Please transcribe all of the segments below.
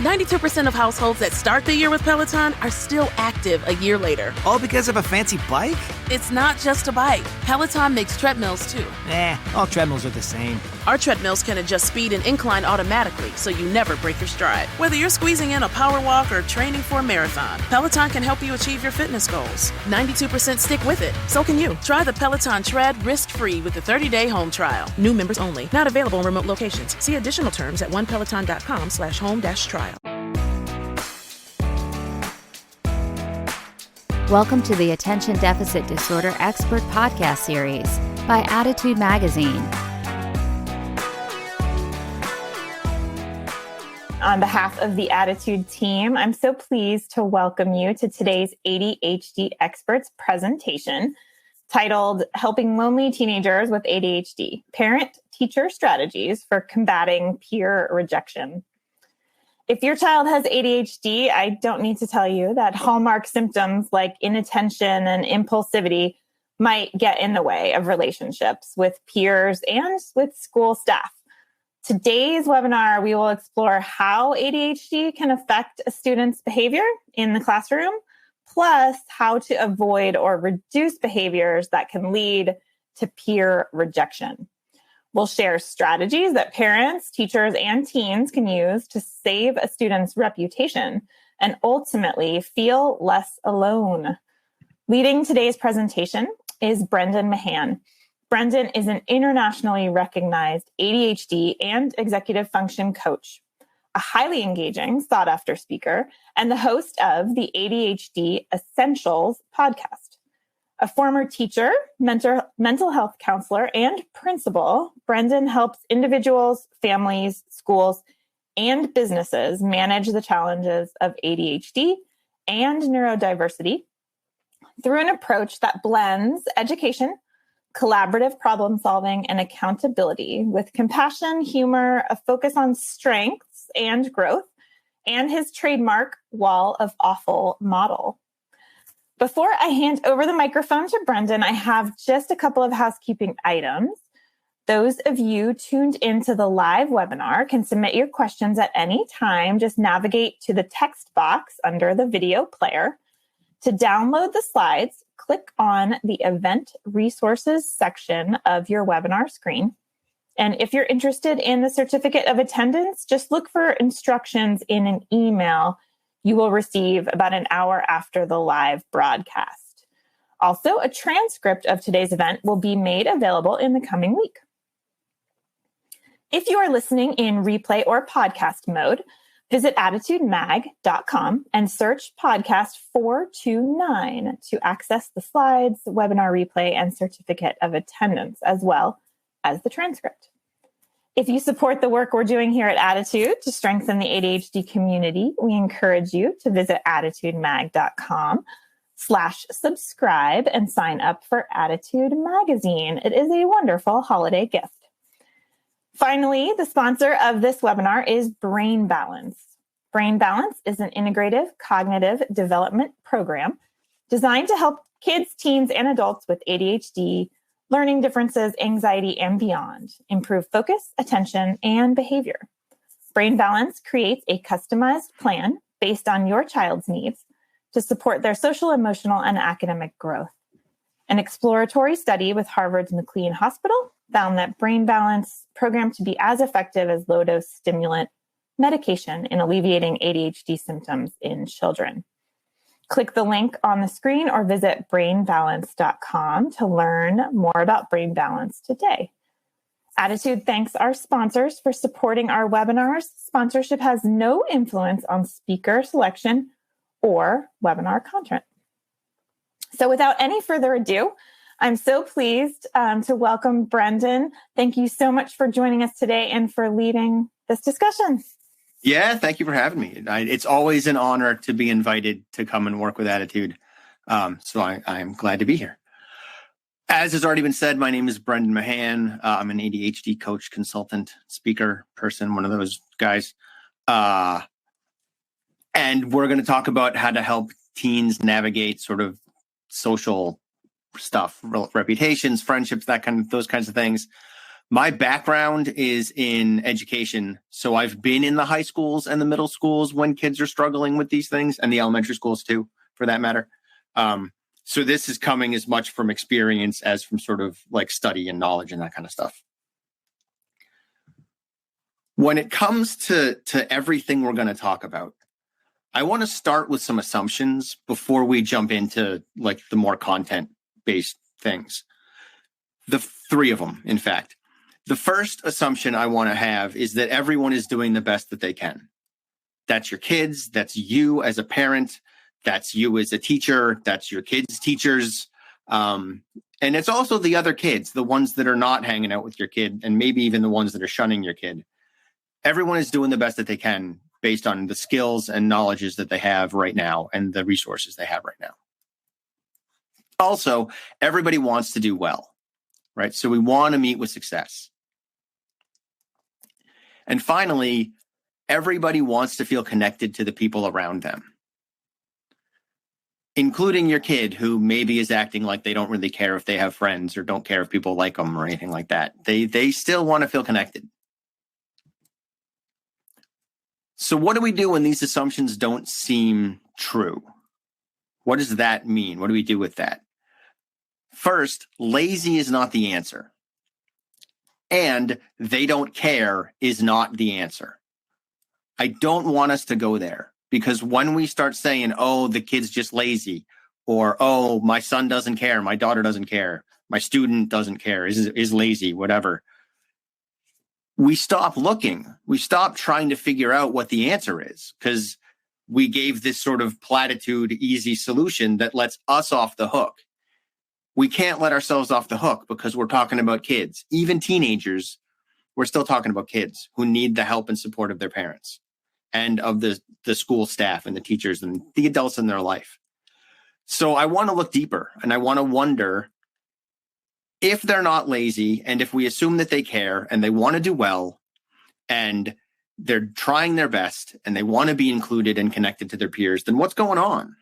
92% of households that start the year with Peloton are still active a year later. All because of a fancy bike? It's not just a bike. Peloton makes treadmills too. All treadmills are the same. Our treadmills can adjust speed and incline automatically, so you never break your stride. Whether you're squeezing in a power walk or training for a marathon, Peloton can help you achieve your fitness goals. 92% stick with it. So can you. Try the Peloton Tread risk-free with the 30-day home trial. New members only. Not available in remote locations. See additional terms at onepeloton.com/home-trial. Welcome to the Attention Deficit Disorder Expert Podcast Series by Attitude Magazine. On behalf of the Attitude team, I'm so pleased to welcome you to today's ADHD Experts presentation titled Helping Lonely Teenagers with ADHD, Parent-Teacher Strategies for Combating Peer Rejection. If your child has ADHD, I don't need to tell you that hallmark symptoms like inattention and impulsivity might get in the way of relationships with peers and with school staff. Today's webinar, we will explore how ADHD can affect a student's behavior in the classroom, plus how to avoid or reduce behaviors that can lead to peer rejection. We'll share strategies that parents, teachers, and teens can use to save a student's reputation and ultimately feel less alone. Leading today's presentation is Brendan Mahan. Brendan is an internationally recognized ADHD and executive function coach, a highly engaging, sought-after speaker, and the host of the ADHD Essentials podcast. A former teacher, mental health counselor, and principal, Brendan helps individuals, families, schools, and businesses manage the challenges of ADHD and neurodiversity through an approach that blends education, collaborative problem solving, and accountability with compassion, humor, a focus on strengths and growth, and his trademark wall of awful model. Before I hand over the microphone to Brendan, I have just a couple of housekeeping items. Those of you tuned into the live webinar can submit your questions at any time. Just navigate to the text box under the video player. To download the slides, click on the Event Resources section of your webinar screen. And if you're interested in the certificate of attendance, just look for instructions in an email you will receive about an hour after the live broadcast. Also, a transcript of today's event will be made available in the coming week. If you are listening in replay or podcast mode, visit attitudemag.com and search podcast 429 to access the slides, webinar replay, and certificate of attendance, as well as the transcript. If you support the work we're doing here at Attitude to strengthen the ADHD community, we encourage you to visit attitudemag.com/subscribe and sign up for Attitude Magazine. It is a wonderful holiday gift. Finally, the sponsor of this webinar is Brain Balance. Brain Balance is an integrative cognitive development program designed to help kids, teens, and adults with ADHD, learning differences, anxiety, and beyond improve focus, attention, and behavior. Brain Balance creates a customized plan based on your child's needs to support their social, emotional, and academic growth. An exploratory study with Harvard's McLean Hospital found that Brain Balance programmed to be as effective as low-dose stimulant medication in alleviating ADHD symptoms in children. Click the link on the screen or visit brainbalance.com to learn more about Brain Balance today. Attitude thanks our sponsors for supporting our webinars. Sponsorship has no influence on speaker selection or webinar content. So without any further ado, I'm so pleased to welcome Brendan. Thank you so much for joining us today and for leading this discussion. Yeah, thank you for having me. It's always an honor to be invited to come and work with Attitude. So I'm glad to be here. As has already been said, my name is Brendan Mahan. I'm an ADHD coach, consultant, speaker, person, one of those guys. And we're going to talk about how to help teens navigate sort of social stuff, reputations, friendships, those kinds of things. My background is in education. So I've been in the high schools and the middle schools when kids are struggling with these things, and the elementary schools too, for that matter. So this is coming as much from experience as from sort of like study and knowledge and that kind of stuff. When it comes to everything we're going to talk about, I want to start with some assumptions before we jump into like the more content-based things. The three of them, in fact. The first assumption I want to have is that everyone is doing the best that they can. That's your kids, that's you as a parent, that's you as a teacher, that's your kids' teachers. And it's also the other kids, the ones that are not hanging out with your kid, and maybe even the ones that are shunning your kid. Everyone is doing the best that they can based on the skills and knowledges that they have right now and the resources they have right now. Also, everybody wants to do well, right? So we want to meet with success. And finally, everybody wants to feel connected to the people around them, including your kid who maybe is acting like they don't really care if they have friends or don't care if people like them or anything like that. They still want to feel connected. So what do we do when these assumptions don't seem true? What does that mean? What do we do with that? First, lazy is not the answer. And they don't care is not the answer. I don't want us to go there, because when we start saying, oh, the kid's just lazy, or, oh, my son doesn't care, my daughter doesn't care, my student doesn't care, is lazy, whatever, we stop looking. We stop trying to figure out what the answer is, because we gave this sort of platitude, easy solution that lets us off the hook. We can't let ourselves off the hook because we're talking about kids. Even teenagers, we're still talking about kids who need the help and support of their parents and of the school staff and the teachers and the adults in their life. So I want to look deeper, and I want to wonder if they're not lazy, and if we assume that they care and they want to do well and they're trying their best and they want to be included and connected to their peers, then what's going on?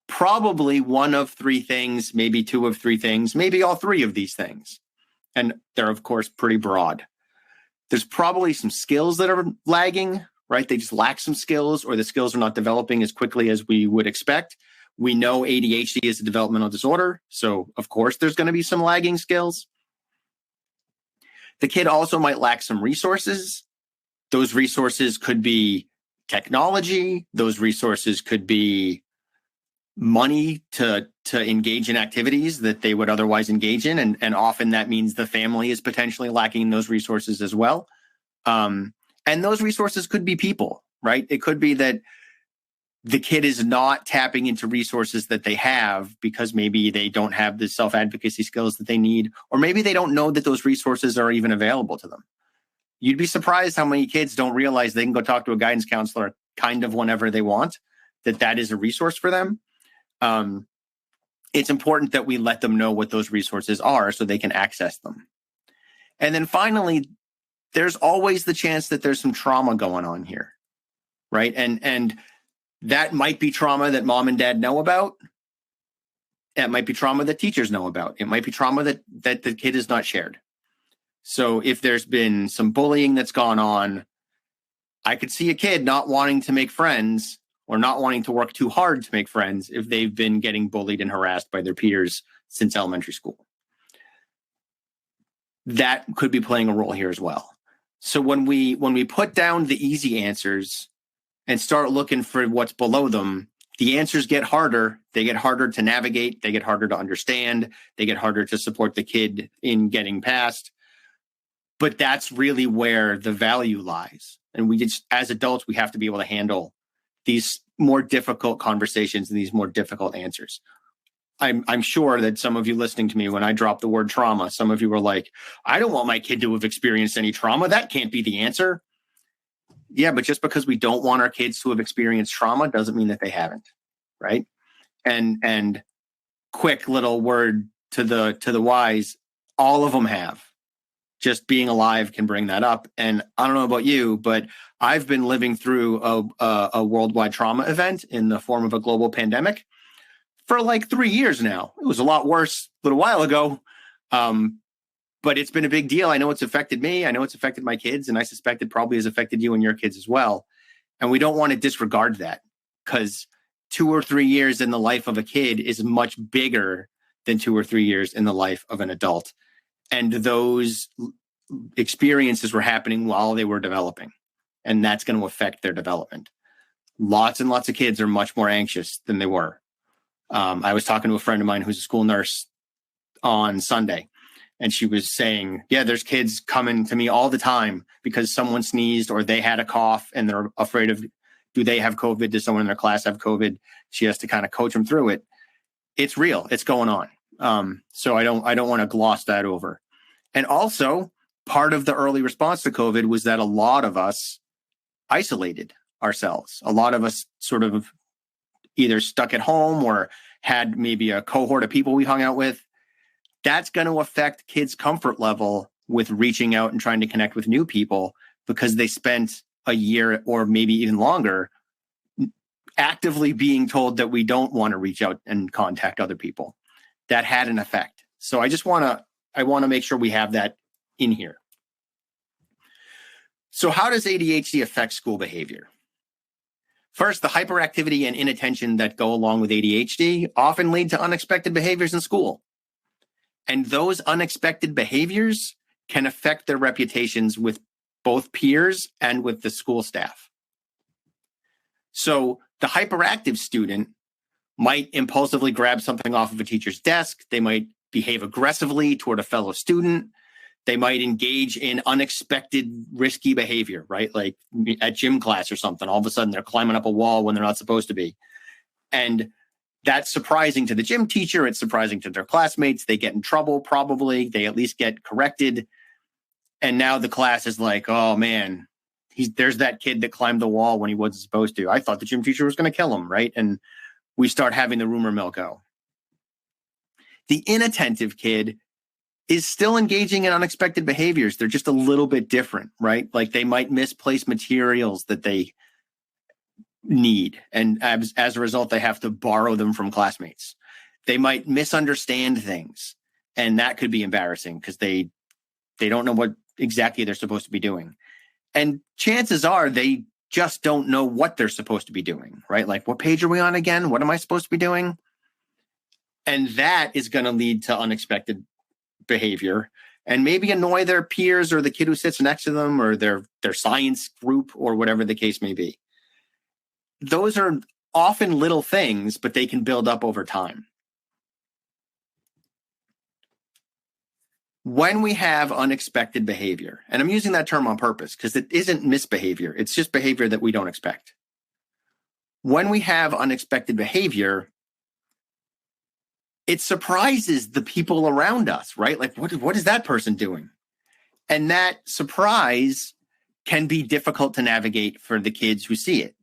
Probably one of three things, maybe two of three things, maybe all three of these things. And they're, of course, pretty broad. There's probably some skills that are lagging, right? They just lack some skills, or the skills are not developing as quickly as we would expect. We know ADHD is a developmental disorder, so of course there's going to be some lagging skills. The kid also might lack some resources. Those resources could be technology. Those resources could be money to engage in activities that they would otherwise engage in. And often that means the family is potentially lacking those resources as well. And those resources could be people, right? It could be that the kid is not tapping into resources that they have because maybe they don't have the self-advocacy skills that they need, or maybe they don't know that those resources are even available to them. You'd be surprised how many kids don't realize they can go talk to a guidance counselor kind of whenever they want, that is a resource for them. It's important that we let them know what those resources are so they can access them. And then finally, there's always the chance that there's some trauma going on here, right? And that might be trauma that mom and dad know about. It might be trauma that teachers know about. It might be trauma that the kid is not shared. So if there's been some bullying that's gone on, I could see a kid not wanting to make friends or not wanting to work too hard to make friends if they've been getting bullied and harassed by their peers since elementary school. That could be playing a role here as well. So when we put down the easy answers and start looking for what's below them, the answers get harder. They get harder to navigate. They get harder to understand. They get harder to support the kid in getting past. But that's really where the value lies. And we just, as adults, we have to be able to handle these more difficult conversations and these more difficult answers. I'm sure that some of you listening to me, when I drop the word trauma, some of you were like, I don't want my kid to have experienced any trauma. That can't be the answer. Yeah, but just because we don't want our kids to have experienced trauma doesn't mean that they haven't, right? And quick little word to the wise, all of them have. Just being alive can bring that up. And I don't know about you, but I've been living through a worldwide trauma event in the form of a global pandemic for like 3 years now. It was a lot worse a little while ago. But it's been a big deal. I know it's affected me. I know it's affected my kids, and I suspect it probably has affected you and your kids as well. And we don't want to disregard that, because 2 or 3 years in the life of a kid is much bigger than 2 or 3 years in the life of an adult. And those experiences were happening while they were developing, and that's going to affect their development. Lots and lots of kids are much more anxious than they were. I was talking to a friend of mine who's a school nurse on Sunday, and she was saying, yeah, there's kids coming to me all the time because someone sneezed or they had a cough and they're afraid of, do they have COVID? Does someone in their class have COVID? She has to kind of coach them through it. It's real. It's going on. So I don't want to gloss that over. And also, part of the early response to COVID was that a lot of us isolated ourselves. A lot of us sort of either stuck at home or had maybe a cohort of people we hung out with. That's going to affect kids' comfort level with reaching out and trying to connect with new people, because they spent a year or maybe even longer actively being told that we don't want to reach out and contact other people. That had an effect. So I want to make sure we have that in here. So how does ADHD affect school behavior? First, the hyperactivity and inattention that go along with ADHD often lead to unexpected behaviors in school. And those unexpected behaviors can affect their reputations with both peers and with the school staff. So the hyperactive student might impulsively grab something off of a teacher's desk. They might behave aggressively toward a fellow student. They might engage in unexpected risky behavior, right? Like at gym class or something. All of a sudden they're climbing up a wall when they're not supposed to be. And that's surprising to the gym teacher. It's surprising to their classmates. They get in trouble, probably. They at least get corrected. And now the class is like, oh man, there's that kid that climbed the wall when he wasn't supposed to. I thought the gym teacher was going to kill him, right? And we start having the rumor mill go. The inattentive kid is still engaging in unexpected behaviors. They're just a little bit different, right? Like they might misplace materials that they need. And as a result, they have to borrow them from classmates. They might misunderstand things. And that could be embarrassing because they don't know what exactly they're supposed to be doing. And chances are they just don't know what they're supposed to be doing, right? Like, what page are we on again? What am I supposed to be doing? And that is going to lead to unexpected behavior and maybe annoy their peers or the kid who sits next to them or their science group or whatever the case may be. Those are often little things, but they can build up over time. When we have unexpected behavior, and I'm using that term on purpose because it isn't misbehavior, it's just behavior that we don't expect. When we have unexpected behavior, it surprises the people around us, right? Like, what is that person doing? And that surprise can be difficult to navigate for the kids who see it.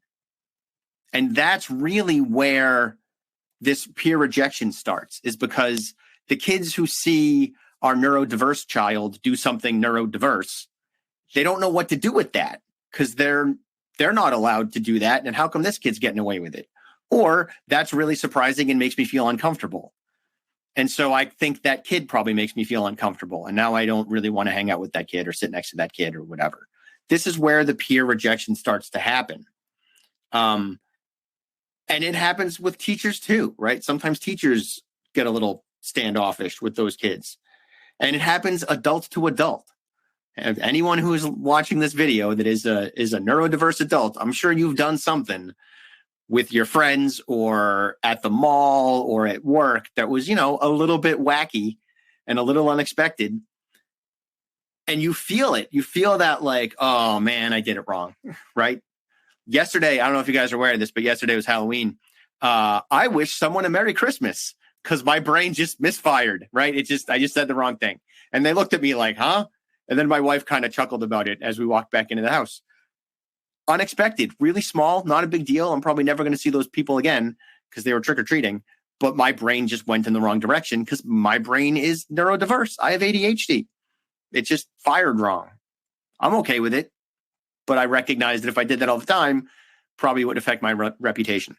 And that's really where this peer rejection starts, is because the kids who see our neurodiverse child do something neurodiverse, they don't know what to do with that because they're not allowed to do that. And how come this kid's getting away with it? Or that's really surprising and makes me feel uncomfortable. And so I think that kid probably makes me feel uncomfortable. And now I don't really want to hang out with that kid or sit next to that kid or whatever. This is where the peer rejection starts to happen. And it happens with teachers too, right? Sometimes teachers get a little standoffish with those kids. And it happens adult to adult. And anyone who is watching this video that is a neurodiverse adult, I'm sure you've done something with your friends or at the mall or at work that was, a little bit wacky and a little unexpected. And you feel it. You feel that like, oh man, I did it wrong, right? Yesterday, I don't know if you guys are aware of this, but yesterday was Halloween. I wish someone a Merry Christmas because my brain just misfired, right? I just said the wrong thing. And they looked at me like, huh? And then my wife kind of chuckled about it as we walked back into the house. Unexpected, really small, not a big deal. I'm probably never going to see those people again because they were trick-or-treating. But my brain just went in the wrong direction because my brain is neurodiverse. I have ADHD. It just fired wrong. I'm okay with it. But I recognize that if I did that all the time, probably would affect my reputation.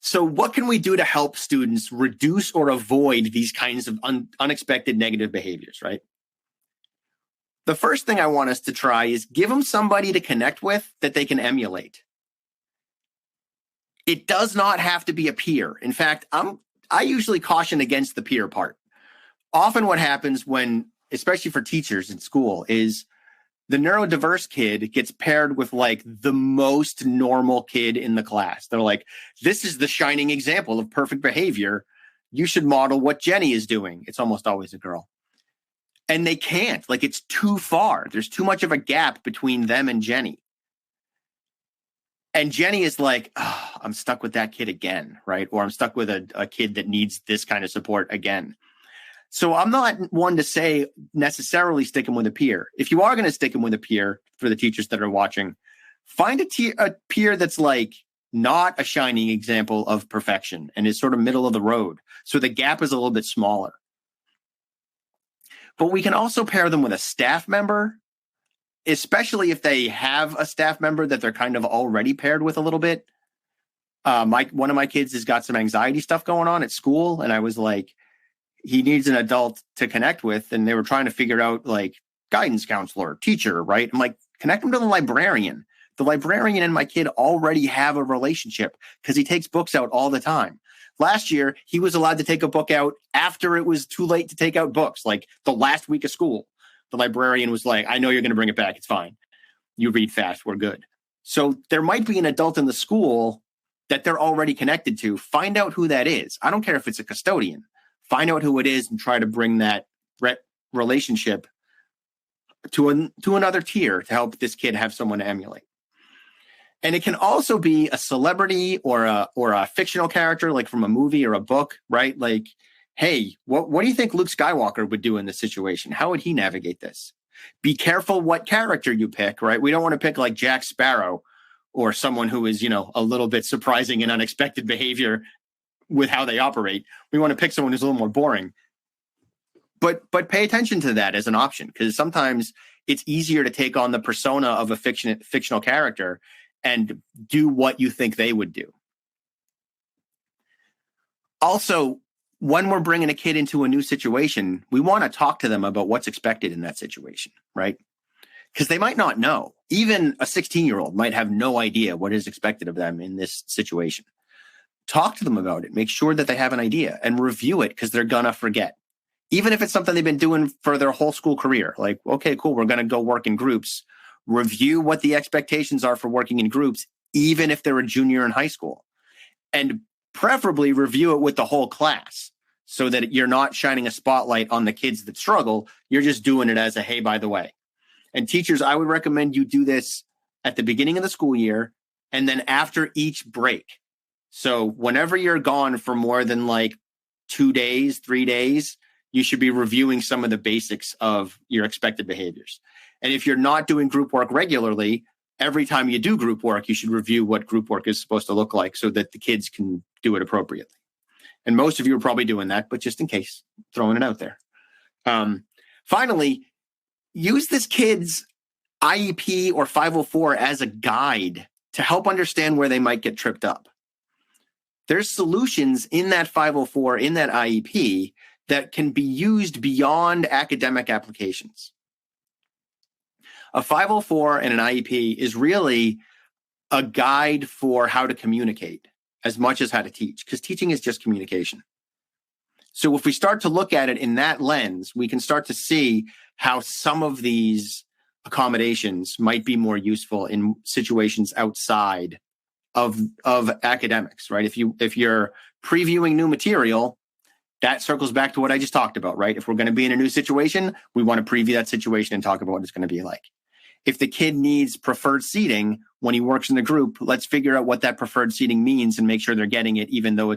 So what can we do to help students reduce or avoid these kinds of unexpected negative behaviors, right? The first thing I want us to try is give them somebody to connect with that they can emulate. It does not have to be a peer. In fact, I usually caution against the peer part. Often what happens when, especially for teachers in school, is the neurodiverse kid gets paired with like the most normal kid in the class. They're like, this is the shining example of perfect behavior. You should model what Jenny is doing. It's almost always a girl. And they can't, like, it's too far. There's too much of a gap between them and Jenny. And Jenny is like, oh, I'm stuck with that kid again, right? Or I'm stuck with a kid that needs this kind of support again. So I'm not one to say necessarily stick him with a peer. If you are going to stick him with a peer, for the teachers that are watching, find a peer that's like not a shining example of perfection and is sort of middle of the road. So the gap is a little bit smaller. But we can also pair them with a staff member, especially if they have a staff member that they're kind of already paired with a little bit. One of my kids has got some anxiety stuff going on at school. And I was like, he needs an adult to connect with. And they were trying to figure out like guidance counselor, teacher, right? I'm like, connect him to the librarian. The librarian and my kid already have a relationship because he takes books out all the time. Last year, he was allowed to take a book out after it was too late to take out books, like the last week of school. The librarian was like, I know you're going to bring it back. It's fine. You read fast. We're good. So there might be an adult in the school that they're already connected to. Find out who that is. I don't care if it's a custodian. Find out who it is and try to bring that relationship to another tier to help this kid have someone to emulate. And it can also be a celebrity or a fictional character, like from a movie or a book, right? Like, hey, what do you think Luke Skywalker would do in this situation? How would he navigate this? Be careful what character you pick, right? We don't want to pick like Jack Sparrow or someone who is, a little bit surprising and unexpected behavior with how they operate. We want to pick someone who's a little more boring. But pay attention to that as an option, because sometimes it's easier to take on the persona of a fictional character and do what you think they would do. Also, when we're bringing a kid into a new situation, we want to talk to them about what's expected in that situation, right? Because they might not know. Even a 16-year-old might have no idea what is expected of them in this situation. Talk to them about it. Make sure that they have an idea and review it, because they're going to forget. Even if it's something they've been doing for their whole school career, like, okay, cool, we're going to go work in groups. Review what the expectations are for working in groups, even if they're a junior in high school. And preferably review it with the whole class so that you're not shining a spotlight on the kids that struggle. You're just doing it as a, hey, by the way. And teachers, I would recommend you do this at the beginning of the school year and then after each break. So whenever you're gone for more than like 2 days, 3 days, you should be reviewing some of the basics of your expected behaviors. And if you're not doing group work regularly, every time you do group work, you should review what group work is supposed to look like so that the kids can do it appropriately. And most of you are probably doing that, but just in case, throwing it out there. Finally, use this kid's IEP or 504 as a guide to help understand where they might get tripped up. There's solutions in that 504, in that IEP, that can be used beyond academic applications. A 504 and an IEP is really a guide for how to communicate as much as how to teach, because teaching is just communication. So if we start to look at it in that lens, we can start to see how some of these accommodations might be more useful in situations outside of academics, right? If you're previewing new material, that circles back to what I just talked about, right? If we're going to be in a new situation, we want to preview that situation and talk about what it's going to be like. If the kid needs preferred seating when he works in the group, let's figure out what that preferred seating means and make sure they're getting it, even though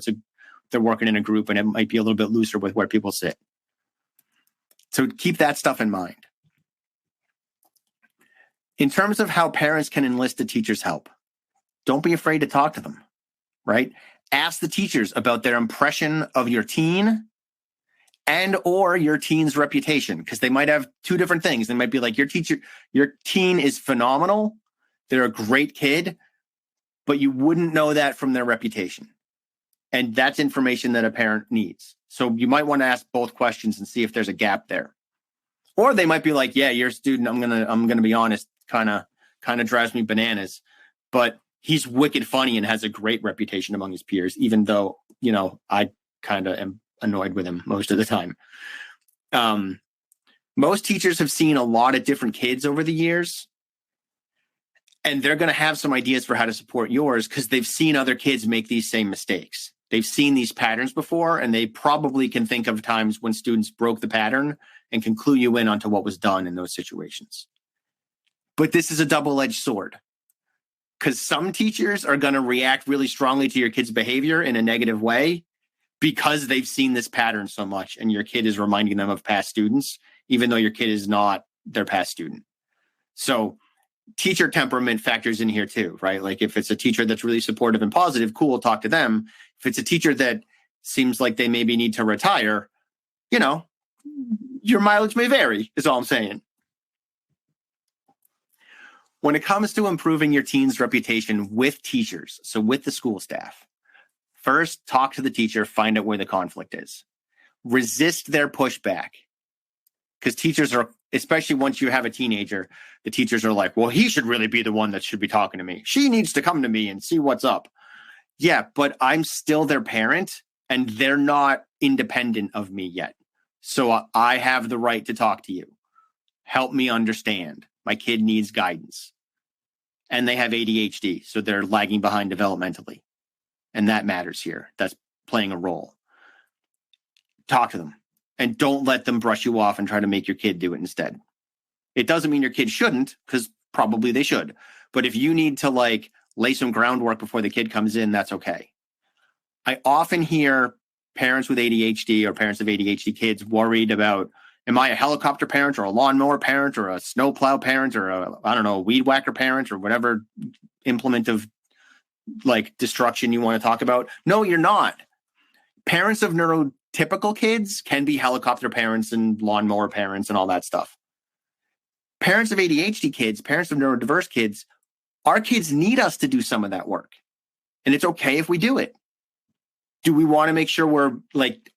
they're working in a group and it might be a little bit looser with where people sit. So keep that stuff in mind. In terms of how parents can enlist the teacher's help, don't be afraid to talk to them, right? Ask the teachers about their impression of your teen and or your teen's reputation, because they might have two different things. They might be like, your teen is phenomenal. They're a great kid, but you wouldn't know that from their reputation. And that's information that a parent needs. So you might want to ask both questions and see if there's a gap there. Or they might be like, yeah, your student, I'm gonna be honest, kind of drives me bananas, but he's wicked funny and has a great reputation among his peers, even though, I kind of am annoyed with him most of the time. Most teachers have seen a lot of different kids over the years, and they're going to have some ideas for how to support yours because they've seen other kids make these same mistakes. They've seen these patterns before, and they probably can think of times when students broke the pattern and can clue you in onto what was done in those situations. But this is a double-edged sword, because some teachers are going to react really strongly to your kid's behavior in a negative way because they've seen this pattern so much, and your kid is reminding them of past students, even though your kid is not their past student. So teacher temperament factors in here too, right? Like if it's a teacher that's really supportive and positive, cool, talk to them. If it's a teacher that seems like they maybe need to retire, your mileage may vary, is all I'm saying. When it comes to improving your teen's reputation with teachers, so with the school staff, first talk to the teacher, find out where the conflict is. Resist their pushback. Because teachers are, especially once you have a teenager, the teachers are like, well, he should really be the one that should be talking to me. She needs to come to me and see what's up. Yeah, but I'm still their parent and they're not independent of me yet. So I have the right to talk to you. Help me understand. My kid needs guidance. And they have ADHD, so they're lagging behind developmentally. And that matters here. That's playing a role. Talk to them. And don't let them brush you off and try to make your kid do it instead. It doesn't mean your kid shouldn't, because probably they should. But if you need to lay some groundwork before the kid comes in, that's okay. I often hear parents with ADHD or parents of ADHD kids worried about, am I a helicopter parent or a lawnmower parent or a snowplow parent or a weed whacker parent or whatever implement of destruction you want to talk about? No, you're not. Parents of neurotypical kids can be helicopter parents and lawnmower parents and all that stuff. Parents of ADHD kids, parents of neurodiverse kids, our kids need us to do some of that work. And it's okay if we do it. Do we want to make sure we're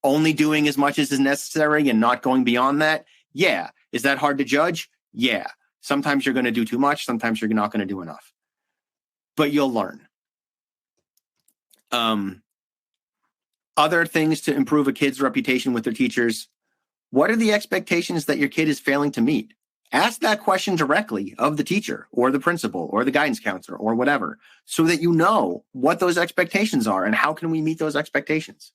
only doing as much as is necessary and not going beyond that? Yeah. Is that hard to judge? Yeah. Sometimes you're going to do too much. Sometimes you're not going to do enough. But you'll learn. Other things to improve a kid's reputation with their teachers. What are the expectations that your kid is failing to meet? Ask that question directly of the teacher or the principal or the guidance counselor or whatever, so that you know what those expectations are and how can we meet those expectations.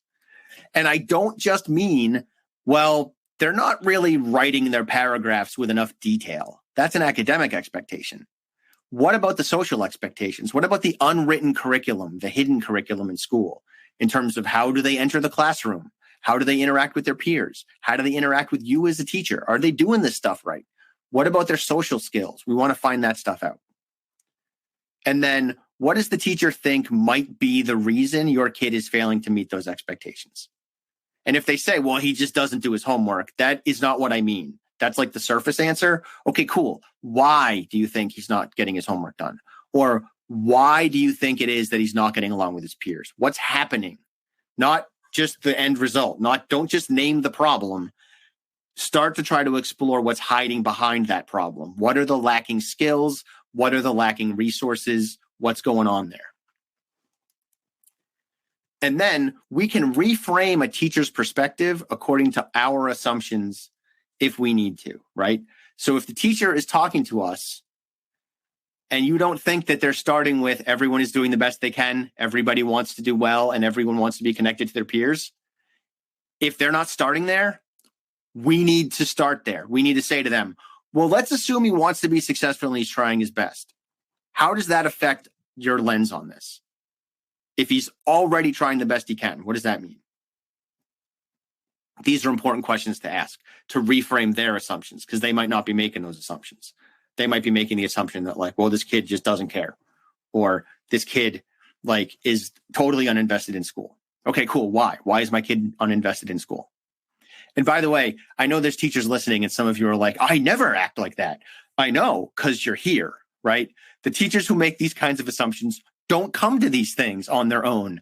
And I don't just mean, well, they're not really writing their paragraphs with enough detail. That's an academic expectation. What about the social expectations? What about the unwritten curriculum, the hidden curriculum in school, in terms of how do they enter the classroom? How do they interact with their peers? How do they interact with you as a teacher? Are they doing this stuff right? What about their social skills? We want to find that stuff out. And then what does the teacher think might be the reason your kid is failing to meet those expectations? And if they say, well, he just doesn't do his homework, that is not what I mean. That's like the surface answer. Okay, cool. Why do you think he's not getting his homework done? Or why do you think it is that he's not getting along with his peers? What's happening? Not just the end result. Don't just name the problem. Start to try to explore what's hiding behind that problem. What are the lacking skills? What are the lacking resources? What's going on there? And then we can reframe a teacher's perspective according to our assumptions if we need to, right? So if the teacher is talking to us and you don't think that they're starting with everyone is doing the best they can, everybody wants to do well, and everyone wants to be connected to their peers, if they're not starting there, we need to start there. We need to say to them, well, let's assume he wants to be successful and he's trying his best. How does that affect your lens on this? If he's already trying the best he can, what does that mean? These are important questions to ask to reframe their assumptions, because they might not be making those assumptions. They might be making the assumption that well, this kid just doesn't care, or this kid is totally uninvested in school. Okay, cool. Why? Why is my kid uninvested in school? And by the way, I know there's teachers listening and some of you are like, I never act like that. I know, because you're here, right? The teachers who make these kinds of assumptions don't come to these things on their own.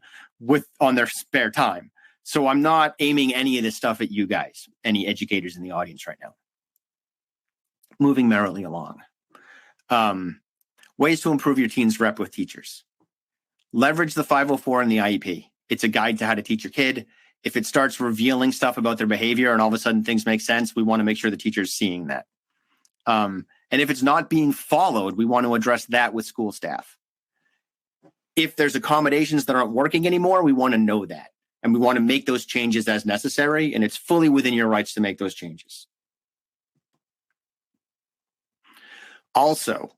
on their spare time. So I'm not aiming any of this stuff at you guys, any educators in the audience right now. Moving merrily along. Ways to improve your teen's rep with teachers. Leverage the 504 and the IEP. It's a guide to how to teach your kid. If it starts revealing stuff about their behavior and all of a sudden things make sense, we want to make sure the teacher's seeing that. And if it's not being followed, we want to address that with school staff. If there's accommodations that aren't working anymore, we want to know that. And we want to make those changes as necessary. And it's fully within your rights to make those changes. Also,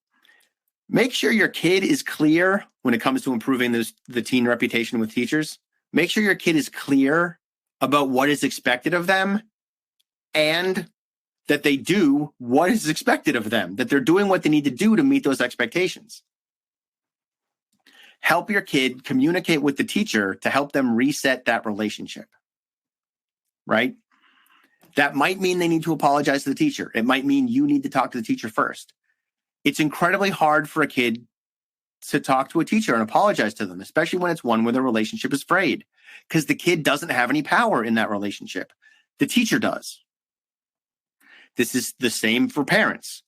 make sure your kid is clear when it comes to improving the teen reputation with teachers. Make sure your kid is clear about what is expected of them and that they do what is expected of them, that they're doing what they need to do to meet those expectations. Help your kid communicate with the teacher to help them reset that relationship, right? That might mean they need to apologize to the teacher. It might mean you need to talk to the teacher first. It's incredibly hard for a kid to talk to a teacher and apologize to them, especially when it's one where the relationship is frayed, because the kid doesn't have any power in that relationship. The teacher does. This is the same for parents.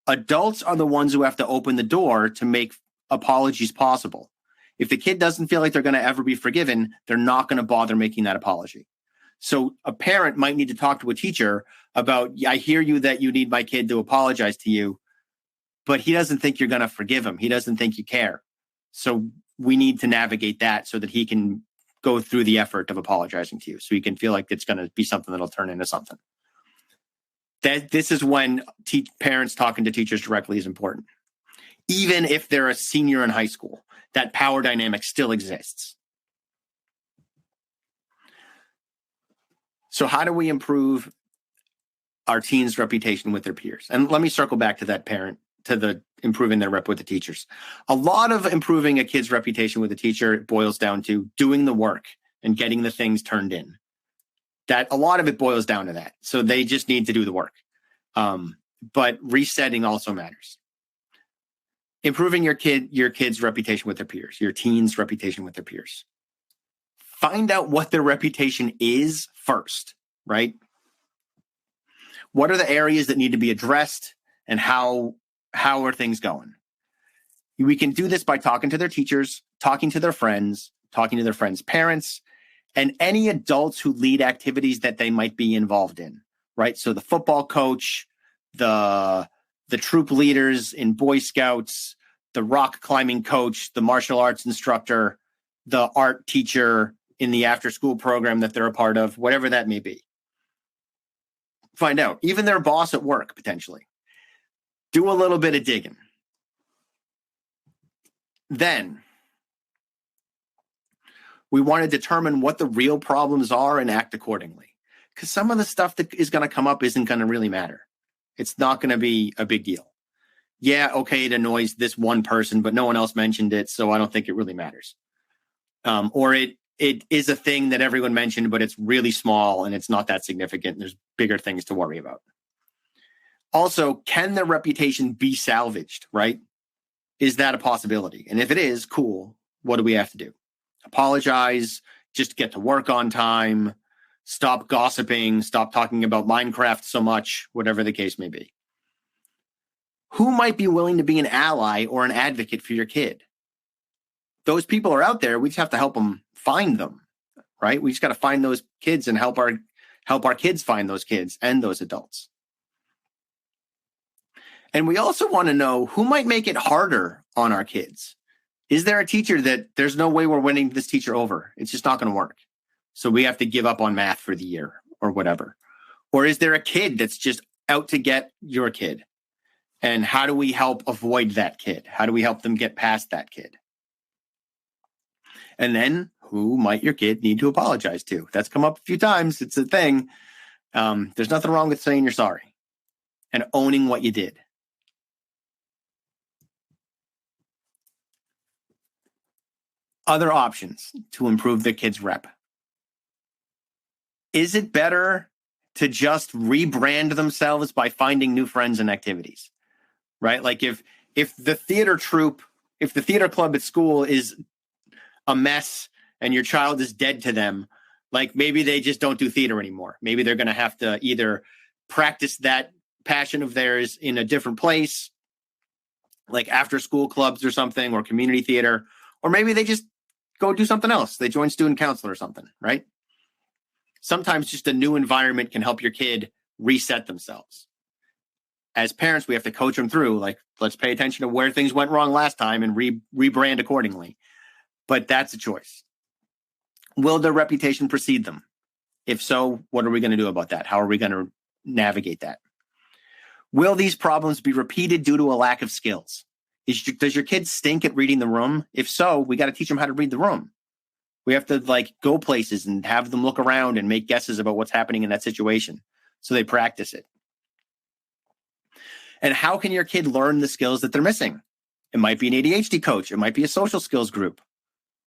Adults are the ones who have to open the door to make apologies possible. If the kid doesn't feel like they're going to ever be forgiven, they're not going to bother making that apology. So a parent might need to talk to a teacher about, I hear you that you need my kid to apologize to you, but he doesn't think you're going to forgive him. He doesn't think you care. So we need to navigate that so that he can go through the effort of apologizing to you. So he can feel like it's going to be something that'll turn into something. This is when parents talking to teachers directly is important. Even if they're a senior in high school, that power dynamic still exists. So how do we improve our teens' reputation with their peers? And let me circle back to that parent, to the improving their rep with the teachers. A lot of improving a kid's reputation with a teacher boils down to doing the work and getting the things turned in. That a lot of it boils down to that. So they just need to do the work. But resetting also matters. Improving your kid's reputation with their peers, your teen's reputation with their peers. Find out what their reputation is first, right? What are the areas that need to be addressed and how are things going? We can do this by talking to their teachers, talking to their friends, talking to their friends' parents, and any adults who lead activities that they might be involved in, right? So the football coach, the troop leaders in Boy Scouts, the rock climbing coach, the martial arts instructor, the art teacher in the after-school program that they're a part of, whatever that may be. Find out. Even their boss at work, potentially. Do a little bit of digging. Then, we want to determine what the real problems are and act accordingly. Because some of the stuff that is going to come up isn't going to really matter. It's not going to be a big deal. Yeah, okay, it annoys this one person, but no one else mentioned it, so I don't think it really matters. Or it is a thing that everyone mentioned, but it's really small and it's not that significant. There's bigger things to worry about. Also, can their reputation be salvaged, right? Is that a possibility? And if it is, cool. What do we have to do? Apologize, just get to work on time, stop gossiping, stop talking about Minecraft so much, whatever the case may be. Who might be willing to be an ally or an advocate for your kid? Those people are out there. We just have to help them find them, right? We just got to find those kids and help our kids find those kids and those adults. And we also want to know who might make it harder on our kids. Is there a teacher that there's no way we're winning this teacher over? It's just not going to work. So we have to give up on math for the year or whatever. Or is there a kid that's just out to get your kid? And how do we help avoid that kid? How do we help them get past that kid? And then who might your kid need to apologize to? That's come up a few times. It's a thing. There's nothing wrong with saying you're sorry and owning what you did. Other options to improve the kid's rep. Is it better to just rebrand themselves by finding new friends and activities? Right? Like if the theater troupe, if the theater club at school is a mess and your child is dead to them, like maybe they just don't do theater anymore. Maybe they're going to have to either practice that passion of theirs in a different place, like after school clubs or something, or community theater, or maybe they just go do something else. They join student council or something, right? Sometimes just a new environment can help your kid reset themselves. As parents, we have to coach them through, like, let's pay attention to where things went wrong last time and rebrand accordingly. But that's a choice. Will their reputation precede them? If so, what are we going to do about that? How are we going to navigate that? Will these problems be repeated due to a lack of skills? Does your kid stink at reading the room? If so, we got to teach them how to read the room. We have to like go places and have them look around and make guesses about what's happening in that situation so they practice it. And how can your kid learn the skills that they're missing? It might be an ADHD coach. It might be a social skills group.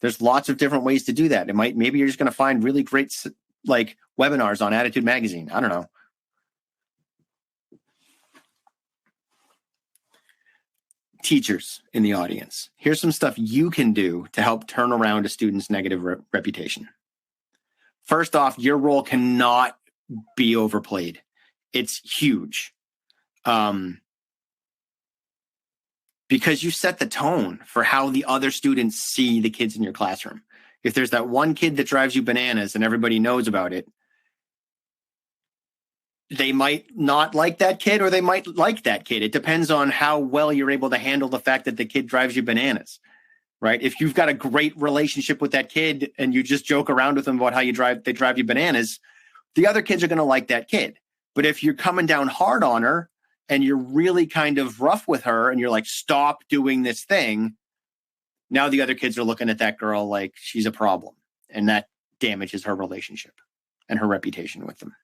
There's lots of different ways to do that. Maybe you're just going to find really great like webinars on Attitude Magazine. I don't know. Teachers in the audience, here's some stuff you can do to help turn around a student's negative reputation. First off, your role cannot be overplayed. It's huge. Because you set the tone for how the other students see the kids in your classroom. If there's that one kid that drives you bananas and everybody knows about it, they might not like that kid or they might like that kid. It depends on how well you're able to handle the fact that the kid drives you bananas, right? If you've got a great relationship with that kid and you just joke around with them about how they drive you bananas, the other kids are going to like that kid. But if you're coming down hard on her and you're really kind of rough with her and you're like, stop doing this thing, now the other kids are looking at that girl like she's a problem, and that damages her relationship and her reputation with them.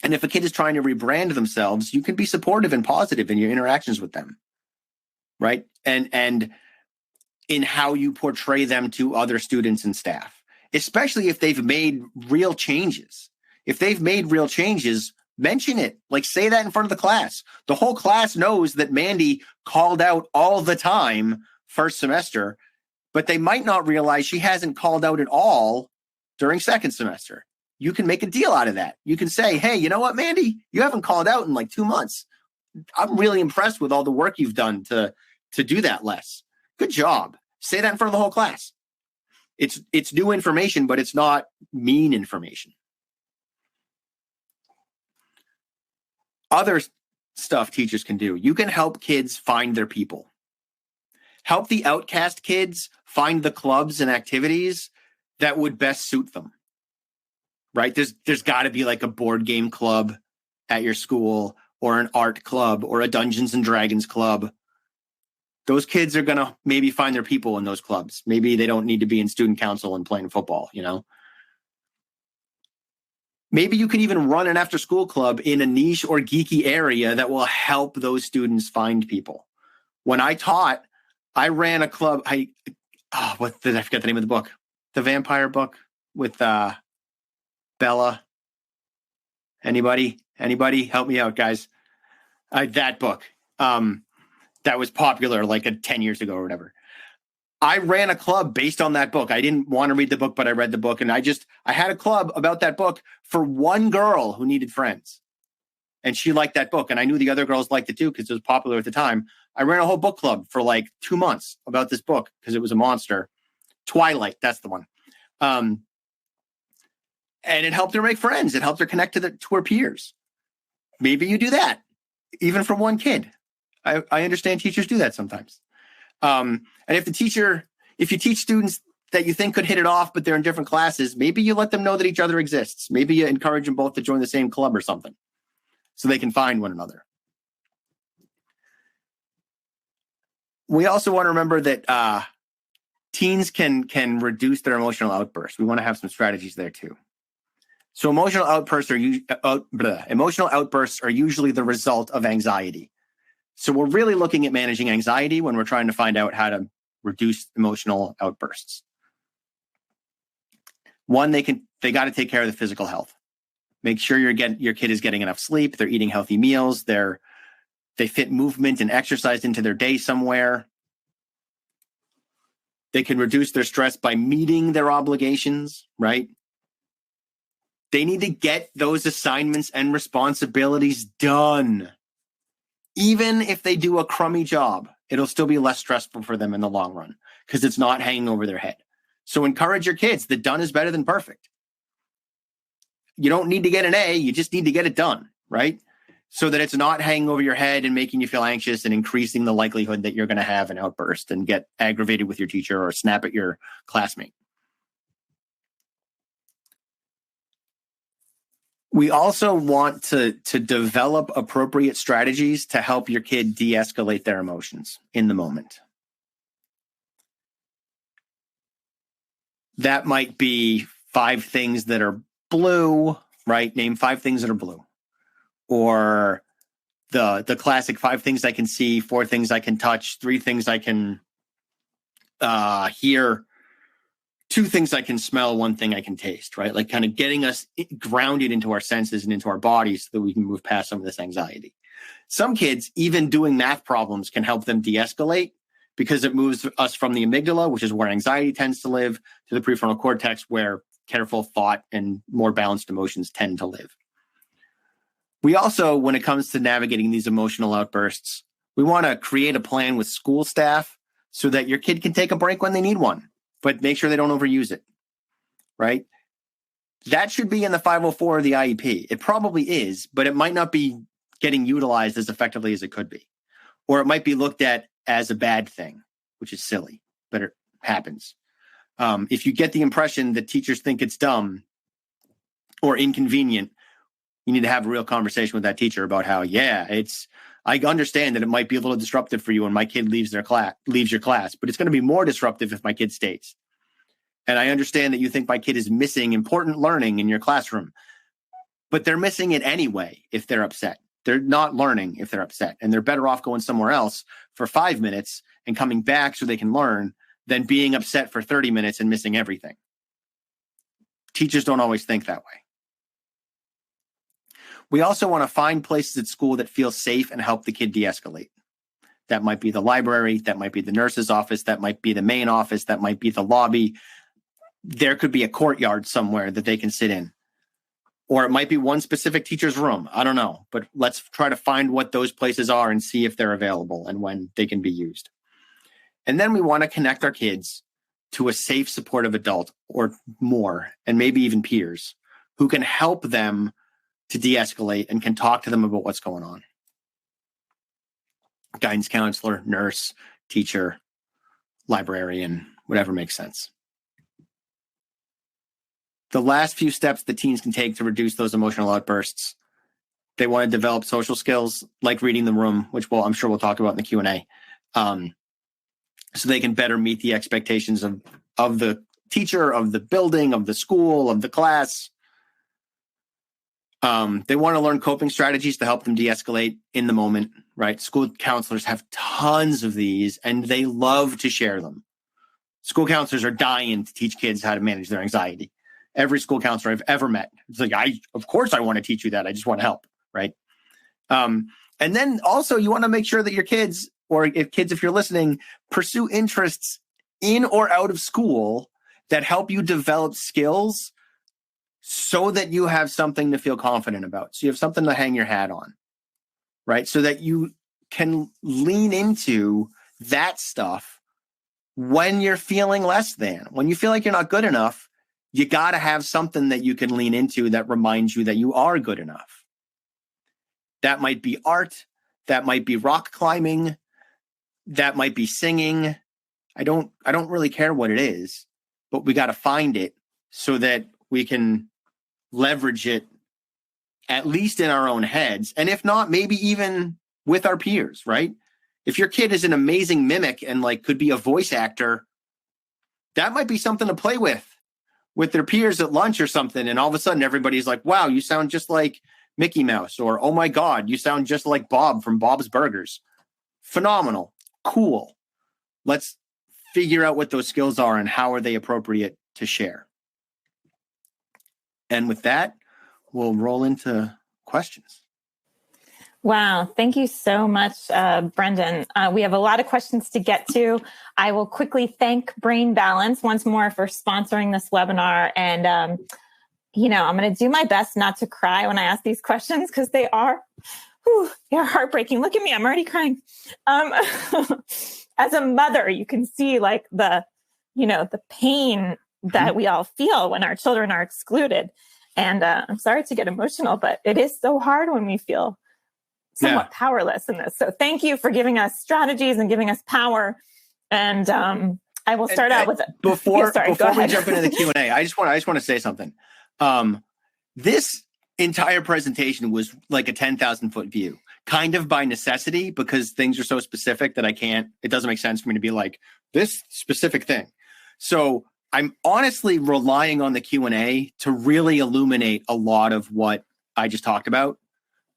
And if a kid is trying to rebrand themselves, you can be supportive and positive in your interactions with them, right? And in how you portray them to other students and staff, especially if they've made real changes. If they've made real changes, mention it. Like, say that in front of the class. The whole class knows that Mandy called out all the time first semester, but they might not realize she hasn't called out at all during second semester. You can make a deal out of that. You can say, hey, you know what, Mandy? You haven't called out in like 2 months. I'm really impressed with all the work you've done to do that less. Good job. Say that in front of the whole class. It's new information, but it's not mean information. Other stuff teachers can do. You can help kids find their people. Help the outcast kids find the clubs and activities that would best suit them. Right? There's got to be like a board game club at your school, or an art club, or a Dungeons and Dragons club. Those kids are going to maybe find their people in those clubs. Maybe they don't need to be in student council and playing football, you know? Maybe you can even run an after school club in a niche or geeky area that will help those students find people. When I taught, I ran a club. I forget the name of the book? The vampire book with Bella. Anybody help me out, guys? That book that was popular like 10 years ago or whatever. I ran a club based on that book. I didn't want to read the book, but I read the book, and I had a club about that book for one girl who needed friends, and she liked that book, and I knew the other girls liked it too because it was popular at the time. I ran a whole book club for like 2 months about this book because it was a monster. Twilight, that's the one. And it helped her make friends. It helped her connect to her peers. Maybe you do that, even for one kid. I understand teachers do that sometimes. And if you teach students that you think could hit it off, but they're in different classes, maybe you let them know that each other exists. Maybe you encourage them both to join the same club or something so they can find one another. We also want to remember that teens can reduce their emotional outbursts. We want to have some strategies there too. So emotional outbursts are usually the result of anxiety. So we're really looking at managing anxiety when we're trying to find out how to reduce emotional outbursts. One, they got to take care of the physical health. Make sure your kid is getting enough sleep. They're eating healthy meals. They fit movement and exercise into their day somewhere. They can reduce their stress by meeting their obligations, right? They need to get those assignments and responsibilities done. Even if they do a crummy job, it'll still be less stressful for them in the long run because it's not hanging over their head. So encourage your kids that done is better than perfect. You don't need to get an A, you just need to get it done, right? So that it's not hanging over your head and making you feel anxious and increasing the likelihood that you're going to have an outburst and get aggravated with your teacher or snap at your classmate. We also want to develop appropriate strategies to help your kid de-escalate their emotions in the moment. That might be 5 things that are blue, right? Name 5 things that are blue. Or the classic 5 things I can see, 4 things I can touch, 3 things I can hear, 2 things I can smell, 1 thing I can taste, right? Like kind of getting us grounded into our senses and into our bodies so that we can move past some of this anxiety. Some kids, even doing math problems can help them de-escalate because it moves us from the amygdala, which is where anxiety tends to live, to the prefrontal cortex, where careful thought and more balanced emotions tend to live. We also, when it comes to navigating these emotional outbursts, we want to create a plan with school staff so that your kid can take a break when they need one, but make sure they don't overuse it, right? That should be in the 504 of the IEP. It probably is, but it might not be getting utilized as effectively as it could be. Or it might be looked at as a bad thing, which is silly, but it happens. If you get the impression that teachers think it's dumb or inconvenient, you need to have a real conversation with that teacher about how, I understand that it might be a little disruptive for you when my kid leaves your class, but it's going to be more disruptive if my kid stays. And I understand that you think my kid is missing important learning in your classroom, but they're missing it anyway if they're upset. They're not learning if they're upset, and they're better off going somewhere else for 5 minutes and coming back so they can learn than being upset for 30 minutes and missing everything. Teachers don't always think that way. We also want to find places at school that feel safe and help the kid de-escalate. That might be the library, that might be the nurse's office, that might be the main office, that might be the lobby. There could be a courtyard somewhere that they can sit in. Or it might be one specific teacher's room. I don't know, but let's try to find what those places are and see if they're available and when they can be used. And then we want to connect our kids to a safe, supportive adult or more, and maybe even peers who can help them to de-escalate and can talk to them about what's going on. Guidance counselor, nurse, teacher, librarian, whatever makes sense. The last few steps that teens can take to reduce those emotional outbursts, they want to develop social skills like reading the room, which I'm sure we'll talk about in the Q&A, so they can better meet the expectations of the teacher, of the building, of the school, of the class. They want to learn coping strategies to help them de-escalate in the moment, right? School counselors have tons of these, and they love to share them. School counselors are dying to teach kids how to manage their anxiety. Every school counselor I've ever met, it's like, of course I want to teach you that. I just want to help, right? And then also you want to make sure that your kids, or if you're listening, pursue interests in or out of school that help you develop skills so that you have something to feel confident about. So you have something to hang your hat on, right? So that you can lean into that stuff when you're feeling less than. When you feel like you're not good enough, you got to have something that you can lean into that reminds you that you are good enough. That might be art. That might be rock climbing. That might be singing. I don't really care what it is, but we got to find it so that we can leverage it at least in our own heads. And if not, maybe even with our peers, right? If your kid is an amazing mimic and could be a voice actor, that might be something to play with their peers at lunch or something. And all of a sudden everybody's like, wow, you sound just like Mickey Mouse, or, oh my God, you sound just like Bob from Bob's Burgers. Phenomenal. Cool. Let's figure out what those skills are and how are they appropriate to share. And with that, we'll roll into questions. Wow. Thank you so much, Brendan. We have a lot of questions to get to. I will quickly thank Brain Balance once more for sponsoring this webinar. And, I'm going to do my best not to cry when I ask these questions because they're heartbreaking. Look at me. I'm already crying. As a mother, you can see like the pain that we all feel when our children are excluded. And I'm sorry to get emotional, but it is so hard when we feel somewhat powerless in this. So thank you for giving us strategies and giving us power. And I will start out with it. Before we jump into the Q&A, I just want to say something. This entire presentation was like a 10,000 foot view, kind of by necessity, because things are so specific that it doesn't make sense for me to be like this specific thing. So I'm honestly relying on the Q&A to really illuminate a lot of what I just talked about.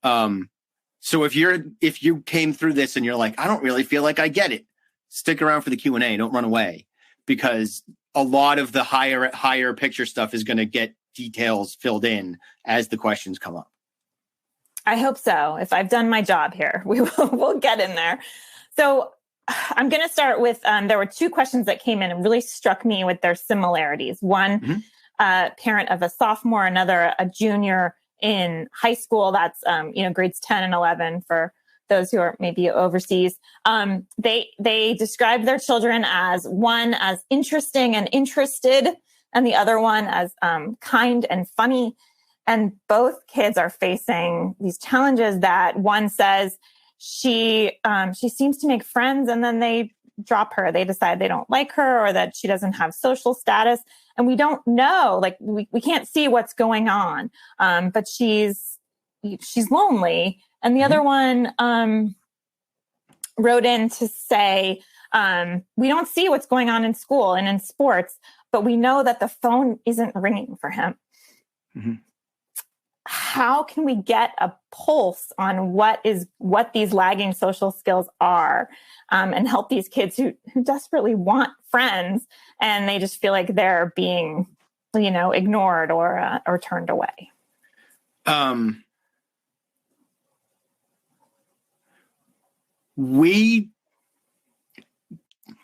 So if you came through this and you're like, I don't really feel like I get it, stick around for the Q&A. Don't run away, because a lot of the higher picture stuff is going to get details filled in as the questions come up. I hope so. If I've done my job here, we'll get in there. So I'm going to start with, there were two questions that came in and really struck me with their similarities. One, parent of a sophomore, another, a junior in high school. That's, grades 10 and 11 for those who are maybe overseas. They described their children as one as interesting and interested, and the other one as kind and funny. And both kids are facing these challenges that one says she seems to make friends and then they drop her. They decide they don't like her or that she doesn't have social status. And we don't know, like we can't see what's going on. But she's lonely. And the other one wrote in to say, we don't see what's going on in school and in sports, but we know that the phone isn't ringing for him. Mm-hmm. How can we get a pulse on what these lagging social skills are, and help these kids who desperately want friends and they just feel like they're being, ignored or turned away?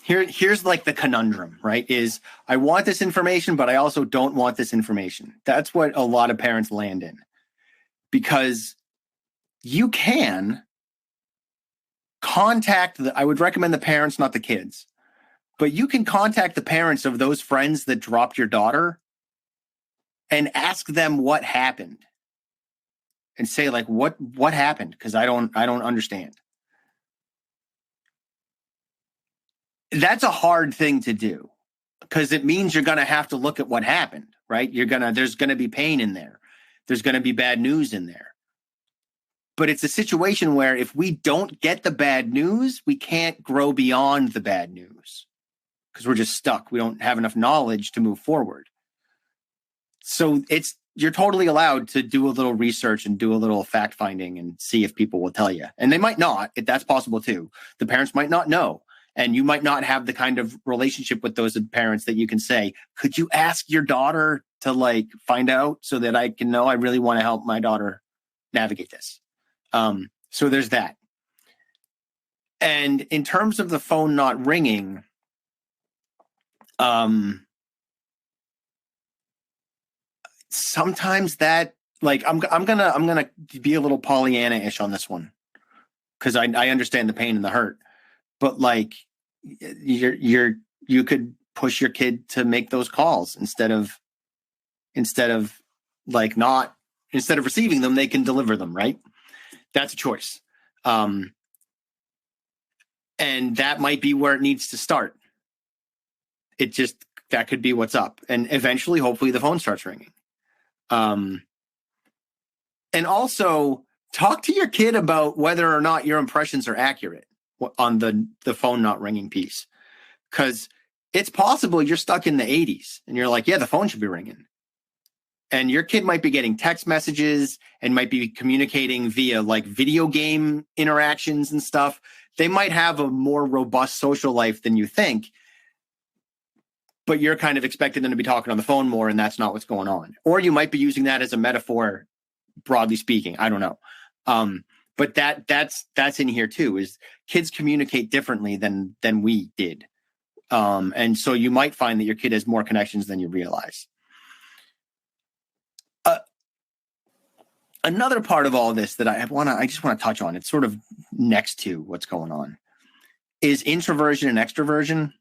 Here's like the conundrum, right? Is I want this information, but I also don't want this information. That's what a lot of parents land in. Because you can contact I would recommend the parents, not the kids, but you can contact the parents of those friends that dropped your daughter and ask them what happened and say like, what happened? Because I don't understand. That's a hard thing to do because it means you're going to have to look at what happened, right? There's going to be pain in there. There's going to be bad news in there. But it's a situation where if we don't get the bad news, we can't grow beyond the bad news because we're just stuck. We don't have enough knowledge to move forward. So you're totally allowed to do a little research and do a little fact finding and see if people will tell you. And they might not. That's possible too. The parents might not know. And you might not have the kind of relationship with those parents that you can say, could you ask your daughter to like find out so that I can know I really want to help my daughter navigate this. So there's that. And in terms of the phone not ringing, sometimes that like, I'm gonna be a little Pollyanna-ish on this one because I understand the pain and the hurt. But like you could push your kid to make those calls instead of receiving them, they can deliver them, right? That's a choice. And that might be where it needs to start. That could be what's up. And eventually, hopefully the phone starts ringing. And also talk to your kid about whether or not your impressions are accurate on the phone not ringing piece. Because it's possible you're stuck in the 80s and you're like, yeah, the phone should be ringing. And your kid might be getting text messages and might be communicating via like video game interactions and stuff. They might have a more robust social life than you think, but you're kind of expecting them to be talking on the phone more, and that's not what's going on. Or you might be using that as a metaphor, broadly speaking. I don't know. But that's in here too, is kids communicate differently than we did. And so you might find that your kid has more connections than you realize. Another part of all this that I just want to touch on, it's sort of next to what's going on, is introversion and extroversion.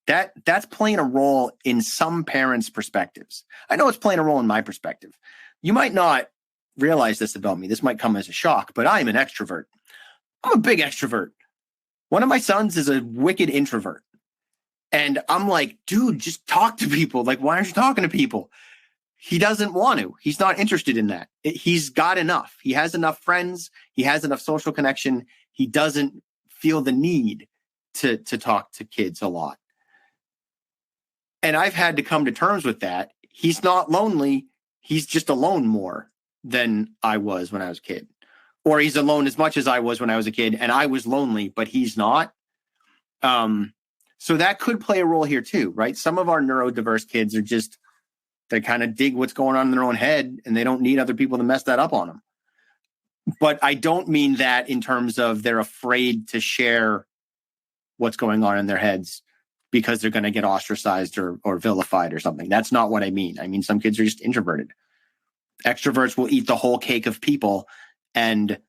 That's playing a role in some parents' perspectives. I know it's playing a role in my perspective. You might not realize this about me. This might come as a shock, but I'm an extrovert. I'm a big extrovert. One of my sons is a wicked introvert. And I'm like, dude, just talk to people. Like, why aren't you talking to people? He doesn't want to. He's not interested in that. He's got enough. He has enough friends. He has enough social connection. He doesn't feel the need to talk to kids a lot. And I've had to come to terms with that. He's not lonely. He's just alone more than I was when I was a kid. Or he's alone as much as I was when I was a kid, and I was lonely, but he's not. So that could play a role here too, right? Some of our neurodiverse kids are just, they kind of dig what's going on in their own head, and they don't need other people to mess that up on them. But I don't mean that in terms of they're afraid to share what's going on in their heads because they're going to get ostracized or vilified or something. That's not what I mean. I mean, some kids are just introverted. Extroverts will eat the whole cake of people, and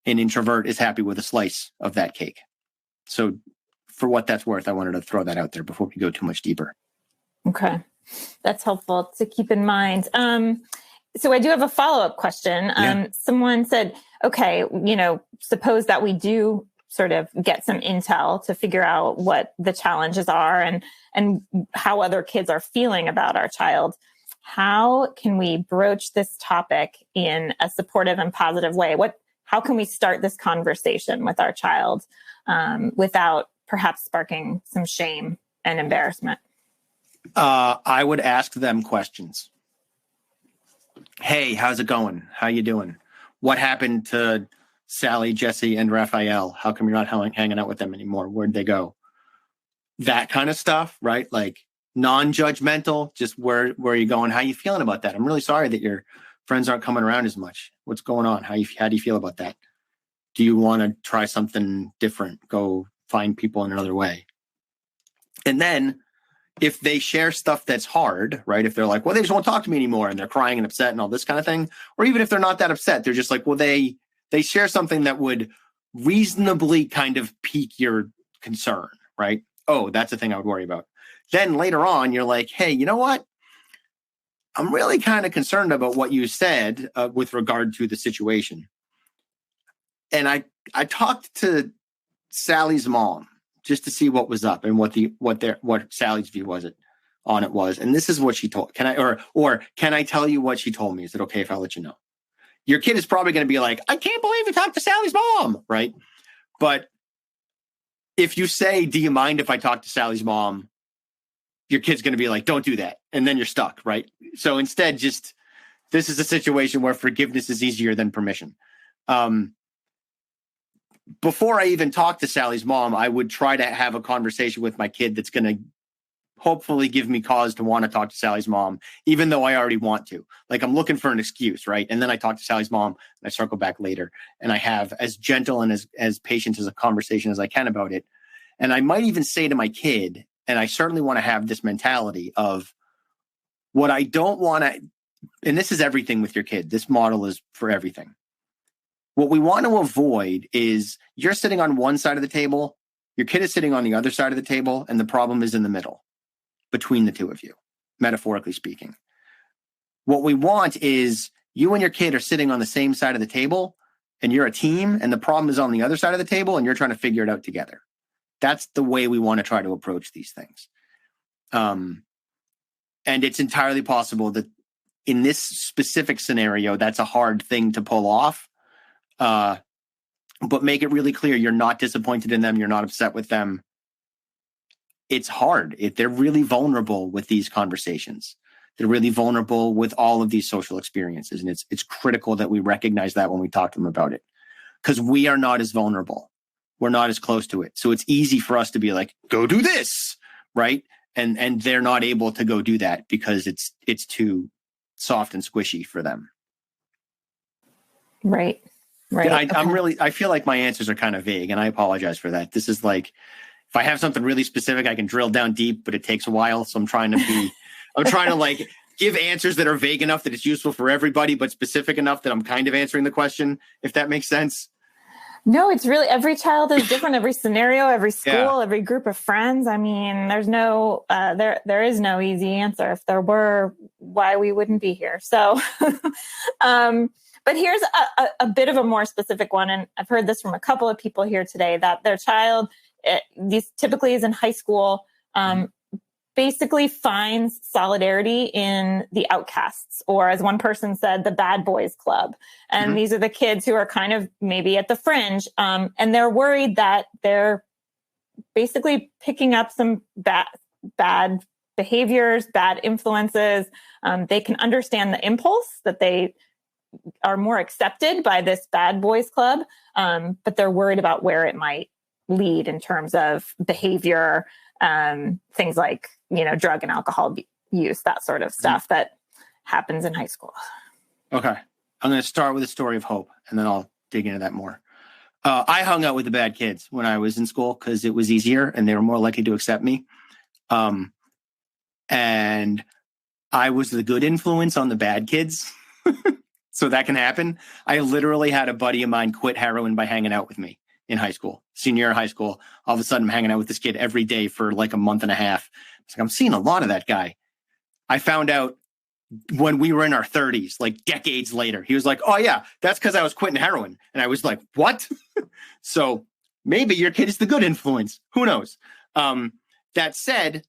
an introvert is happy with a slice of that cake. So for what that's worth, I wanted to throw that out there before we go too much deeper. Okay. That's helpful to keep in mind. So I do have a follow-up question. Someone said, okay, suppose that we do sort of get some intel to figure out what the challenges are and how other kids are feeling about our child. How can we broach this topic in a supportive and positive way? How can we start this conversation with our child without perhaps sparking some shame and embarrassment? I would ask them questions. Hey, how's it going? How you doing? What happened to Sally, Jesse, and Raphael? How come you're not hanging out with them anymore? Where'd they go? That kind of stuff, right? Like non-judgmental, just where are you going? How you feeling about that? I'm really sorry that your friends aren't coming around as much. What's going on? How do you feel about that? Do you want to try something different? Go find people in another way. And then if they share stuff that's hard, right? If they're like, well, they just won't talk to me anymore, and they're crying and upset and all this kind of thing, or even if they're not that upset, they're just like, well, they share something that would reasonably kind of pique your concern, right? Oh, that's the thing I would worry about. Then later on, you're like, hey, you know what? I'm really kind of concerned about what you said with regard to the situation. And I talked to Sally's mom just to see what was up and what Sally's view was. And this is what she told. Can I tell you what she told me? Is it okay if I let you know? Your kid is probably going to be like, I can't believe you talked to Sally's mom, right? But if you say, do you mind if I talk to Sally's mom? Your kid's going to be like, don't do that. And then you're stuck, right? So instead, this is a situation where forgiveness is easier than permission. Before I even talk to Sally's mom, I would try to have a conversation with my kid that's going to hopefully give me cause to want to talk to Sally's mom, even though I already want to. Like, I'm looking for an excuse, right? And then I talk to Sally's mom and I circle back later, and I have as gentle and as patient as a conversation as I can about it. And I might even say to my kid, and I certainly want to have this mentality of what I don't want to, and this is everything with your kid. This model is for everything. What we want to avoid is you're sitting on one side of the table, your kid is sitting on the other side of the table, and the problem is in the middle between the two of you, metaphorically speaking. What we want is you and your kid are sitting on the same side of the table, and you're a team, and the problem is on the other side of the table, and you're trying to figure it out together. That's the way we want to try to approach these things. And it's entirely possible that in this specific scenario, that's a hard thing to pull off. But make it really clear you're not disappointed in them. You're not upset with them. It's hard. They're really vulnerable with these conversations. They're really vulnerable with all of these social experiences. And it's critical that we recognize that when we talk to them about it, because we are not as vulnerable. We're not as close to it. So it's easy for us to be like, go do this, right? And they're not able to go do that because it's too soft and squishy for them. Right. Right. I feel like my answers are kind of vague, and I apologize for that. This is like, if I have something really specific, I can drill down deep, but it takes a while. So I'm trying to like give answers that are vague enough that it's useful for everybody, but specific enough that I'm kind of answering the question, if that makes sense. No, it's really, every child is different, every scenario, every school, every group of friends. I mean, there's no, there is no easy answer. If there were, why we wouldn't be here. So, but here's a bit of a more specific one. And I've heard this from a couple of people here today, that their child, these typically is in high school, basically finds solidarity in the outcasts, or as one person said, the bad boys club. And these are the kids who are kind of maybe at the fringe. And they're worried that they're basically picking up some bad behaviors, bad influences. They can understand the impulse that they are more accepted by this bad boys club. But they're worried about where it might lead in terms of behavior, things like, drug and alcohol use, that sort of stuff that happens in high school. Okay. I'm going to start with a story of hope, and then I'll dig into that more. I hung out with the bad kids when I was in school because it was easier and they were more likely to accept me. And I was the good influence on the bad kids. So that can happen. I literally had a buddy of mine quit heroin by hanging out with me in high school, senior year of high school. All of a sudden I'm hanging out with this kid every day for like a month and a half. It's like, I'm seeing a lot of that guy. I found out when we were in our 30s, like decades later, he was like, oh yeah, that's because I was quitting heroin. And I was like, what? So maybe your kid is the good influence. Who knows? That said,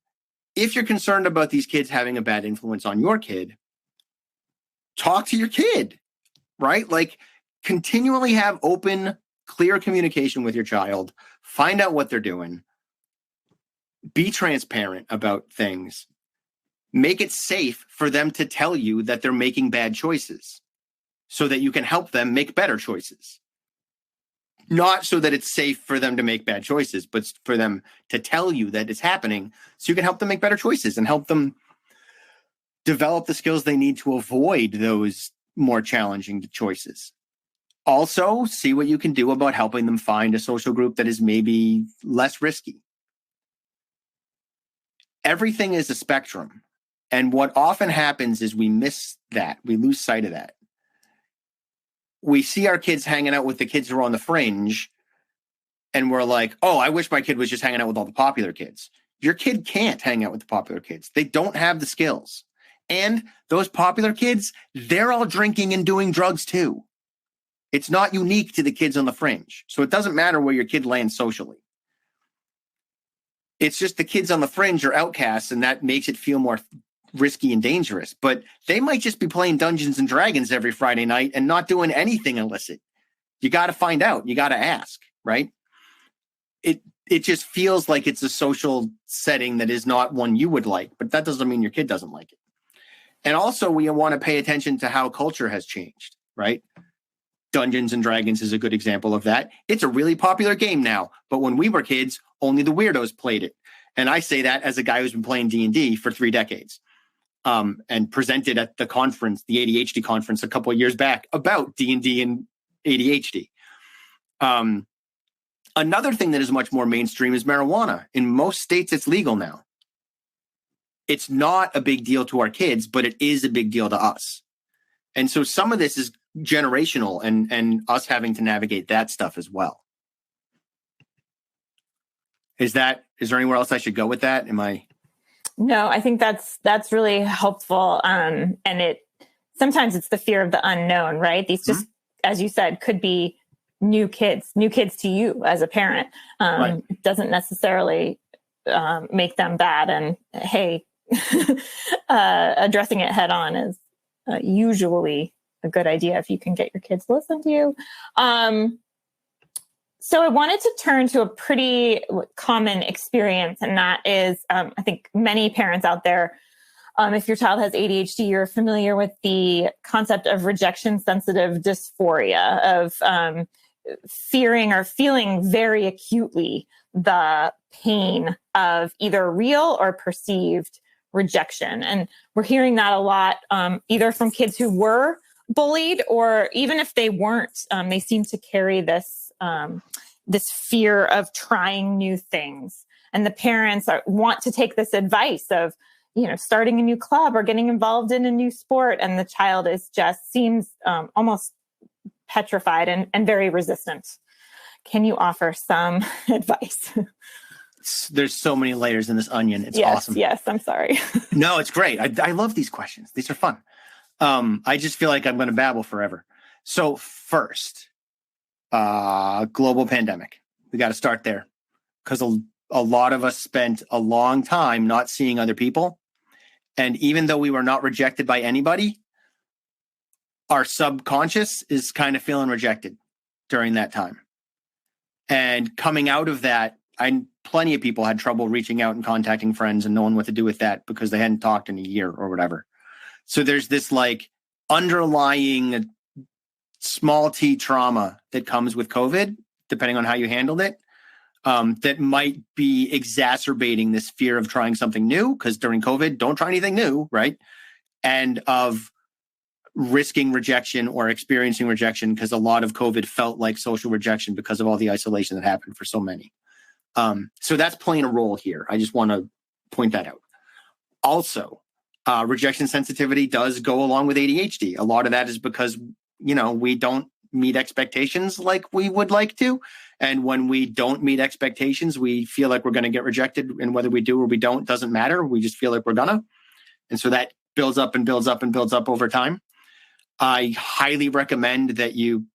if you're concerned about these kids having a bad influence on your kid, talk to your kid, right? Like, continually have open, clear communication with your child. Find out what they're doing. Be transparent about things. Make it safe for them to tell you that they're making bad choices so that you can help them make better choices. Not so that it's safe for them to make bad choices, but for them to tell you that it's happening so you can help them make better choices and help them develop the skills they need to avoid those more challenging choices. Also, see what you can do about helping them find a social group that is maybe less risky. Everything is a spectrum. And what often happens is we miss that. We lose sight of that. We see our kids hanging out with the kids who are on the fringe, and we're like, oh, I wish my kid was just hanging out with all the popular kids. Your kid can't hang out with the popular kids. They don't have the skills. And those popular kids, they're all drinking and doing drugs too. It's not unique to the kids on the fringe. So it doesn't matter where your kid lands socially. It's just the kids on the fringe are outcasts, and that makes it feel more risky and dangerous. But they might just be playing Dungeons and Dragons every Friday night and not doing anything illicit. You got to find out. You got to ask, right? It just feels like it's a social setting that is not one you would like, but that doesn't mean your kid doesn't like it. And also, we want to pay attention to how culture has changed, right? Dungeons and Dragons is a good example of that. It's a really popular game now, but when we were kids, only the weirdos played it. And I say that as a guy who's been playing D&D for 3 decades, and presented at the conference, the ADHD conference a couple of years back about D&D and ADHD. Another thing that is much more mainstream is marijuana. In most states, it's legal now. It's not a big deal to our kids, but it is a big deal to us. And so some of this is generational and us having to navigate that stuff as well. Is there anywhere else I should go with that? No, I think that's really helpful. And sometimes it's the fear of the unknown, right? These just, as you said, could be new kids to you as a parent. Right. It doesn't necessarily make them bad. And hey, addressing it head on is usually a good idea if you can get your kids to listen to you. So I wanted to turn to a pretty common experience, and that is, I think many parents out there, if your child has ADHD, you're familiar with the concept of rejection sensitive dysphoria, of fearing or feeling very acutely the pain of either real or perceived rejection. And we're hearing that a lot, either from kids who were bullied, or even if they weren't, they seem to carry this this fear of trying new things. And the parents want to take this advice of, starting a new club or getting involved in a new sport. And the child seems almost petrified and very resistant. Can you offer some advice? There's so many layers in this onion. It's yes, awesome. Yes, I'm sorry. No, it's great. I love these questions. These are fun. I just feel like I'm going to babble forever. So first, global pandemic. We got to start there because a lot of us spent a long time not seeing other people. And even though we were not rejected by anybody, our subconscious is kind of feeling rejected during that time. And coming out of that, plenty of people had trouble reaching out and contacting friends and knowing what to do with that because they hadn't talked in a year or whatever. So there's this like underlying small t trauma that comes with COVID, depending on how you handled it, that might be exacerbating this fear of trying something new, because during COVID, don't try anything new, right? And of risking rejection or experiencing rejection, because a lot of COVID felt like social rejection because of all the isolation that happened for so many. So that's playing a role here. I just want to point that out. Also, rejection sensitivity does go along with ADHD. A lot of that is because, we don't meet expectations like we would like to. And when we don't meet expectations, we feel like we're going to get rejected. And whether we do or we don't, doesn't matter. We just feel like we're gonna. And so that builds up and builds up and builds up over time. I highly recommend that you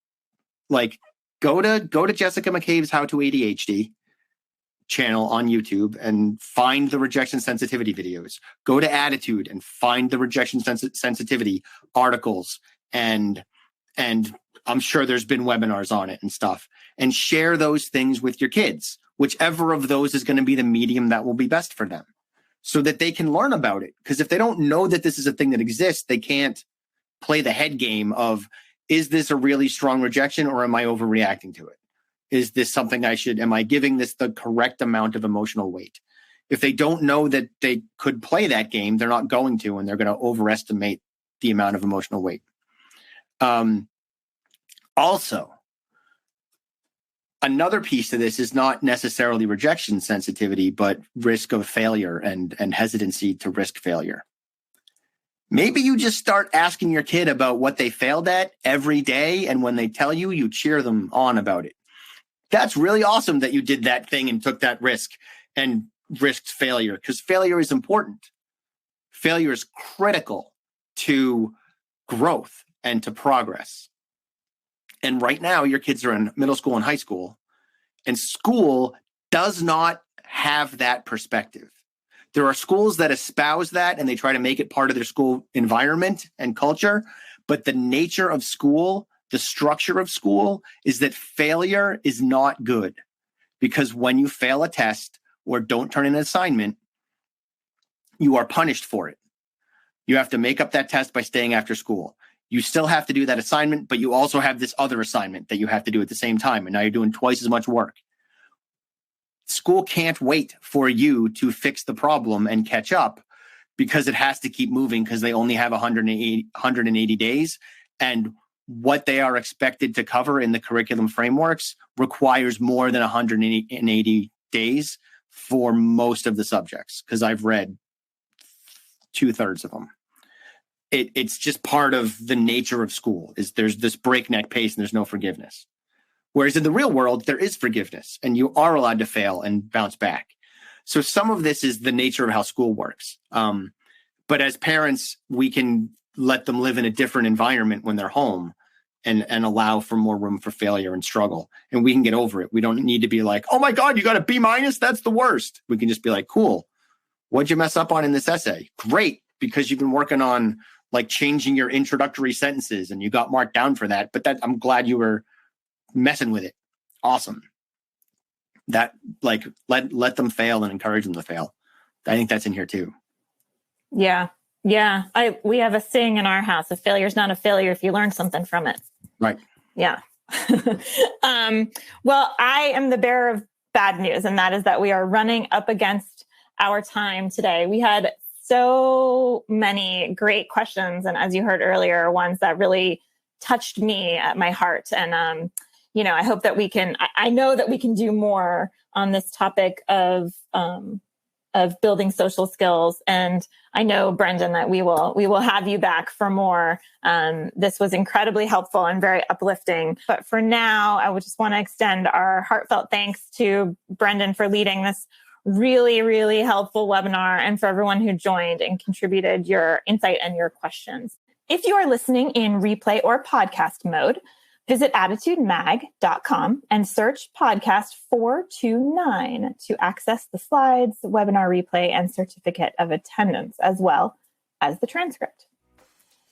go to Jessica McCabe's How to ADHD channel on YouTube and find the rejection sensitivity videos. Go to Attitude and find the rejection sensitivity articles, and I'm sure there's been webinars on it and stuff, and share those things with your kids, whichever of those is going to be the medium that will be best for them, so that they can learn about it. Because if they don't know that this is a thing that exists, they can't play the head game of, is this a really strong rejection or am I overreacting to it? Is this something am I giving this the correct amount of emotional weight? If they don't know that they could play that game, they're not going to, and they're going to overestimate the amount of emotional weight. Also, another piece to this is not necessarily rejection sensitivity, but risk of failure and hesitancy to risk failure. Maybe you just start asking your kid about what they failed at every day, and when they tell you, you cheer them on about it. That's really awesome that you did that thing and took that risk and risked failure, because failure is important. Failure is critical to growth and to progress. And right now, your kids are in middle school and high school, and school does not have that perspective. There are schools that espouse that and they try to make it part of their school environment and culture. But the nature of school, the structure of school, is that failure is not good, because when you fail a test or don't turn in an assignment, you are punished for it. You have to make up that test by staying after school. You still have to do that assignment, but you also have this other assignment that you have to do at the same time. And now you're doing twice as much work. School can't wait for you to fix the problem and catch up, because it has to keep moving, because they only have 180 days. And what they are expected to cover in the curriculum frameworks requires more than 180 days for most of the subjects, because I've read 2/3 of them. It's just part of the nature of school, is there's this breakneck pace and there's no forgiveness. Whereas in the real world, there is forgiveness and you are allowed to fail and bounce back. So some of this is the nature of how school works. But as parents, we can let them live in a different environment when they're home and allow for more room for failure and struggle. And we can get over it. We don't need to be like, oh my God, you got a B-? That's the worst. We can just be like, cool. What'd you mess up on in this essay? Great. Because you've been working on like changing your introductory sentences and you got marked down for that. But I'm glad you were messing with it. Awesome. That like let them fail and encourage them to fail. I think that's in here too. Yeah. Yeah. We have a saying in our house: a failure is not a failure if you learn something from it. Right. Yeah. Well, I am the bearer of bad news, and that is that we are running up against our time today. We had so many great questions. And as you heard earlier, ones that really touched me at my heart. And, I hope that I know that we can do more on this topic of building social skills. And I know, Brendan, that we will have you back for more. This was incredibly helpful and very uplifting. But for now, I would just want to extend our heartfelt thanks to Brendan for leading this really, really helpful webinar, and for everyone who joined and contributed your insight and your questions. If you are listening in replay or podcast mode, visit attitudemag.com and search podcast 429 to access the slides, webinar replay, and certificate of attendance, as well as the transcript.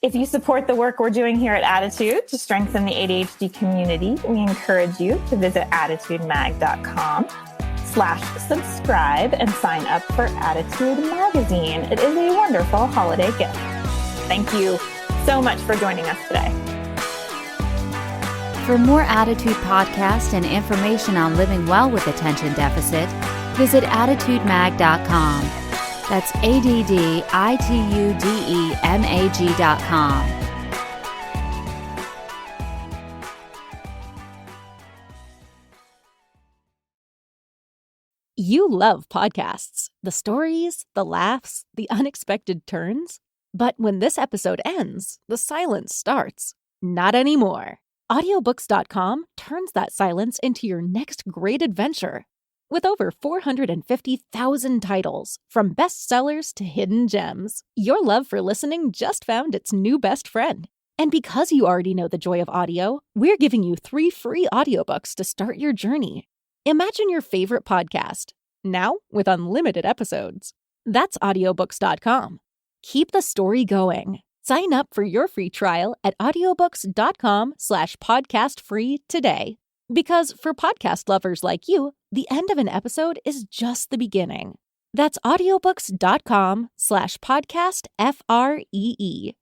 If you support the work we're doing here at Attitude to strengthen the ADHD community, we encourage you to visit attitudemag.com/subscribe and sign up for Attitude Magazine. It is a wonderful holiday gift. Thank you so much for joining us today. For more Attitude podcasts and information on living well with attention deficit, visit attitudemag.com. That's ADDITUDEMAG.com. You love podcasts, the stories, the laughs, the unexpected turns. But when this episode ends, the silence starts. Not anymore. Audiobooks.com turns that silence into your next great adventure. With over 450,000 titles, from bestsellers to hidden gems, your love for listening just found its new best friend. And because you already know the joy of audio, we're giving you 3 free audiobooks to start your journey. Imagine your favorite podcast, now with unlimited episodes. That's audiobooks.com. Keep the story going. Sign up for your free trial at audiobooks.com/podcastfree today. Because for podcast lovers like you, the end of an episode is just the beginning. That's audiobooks.com/podcastfree.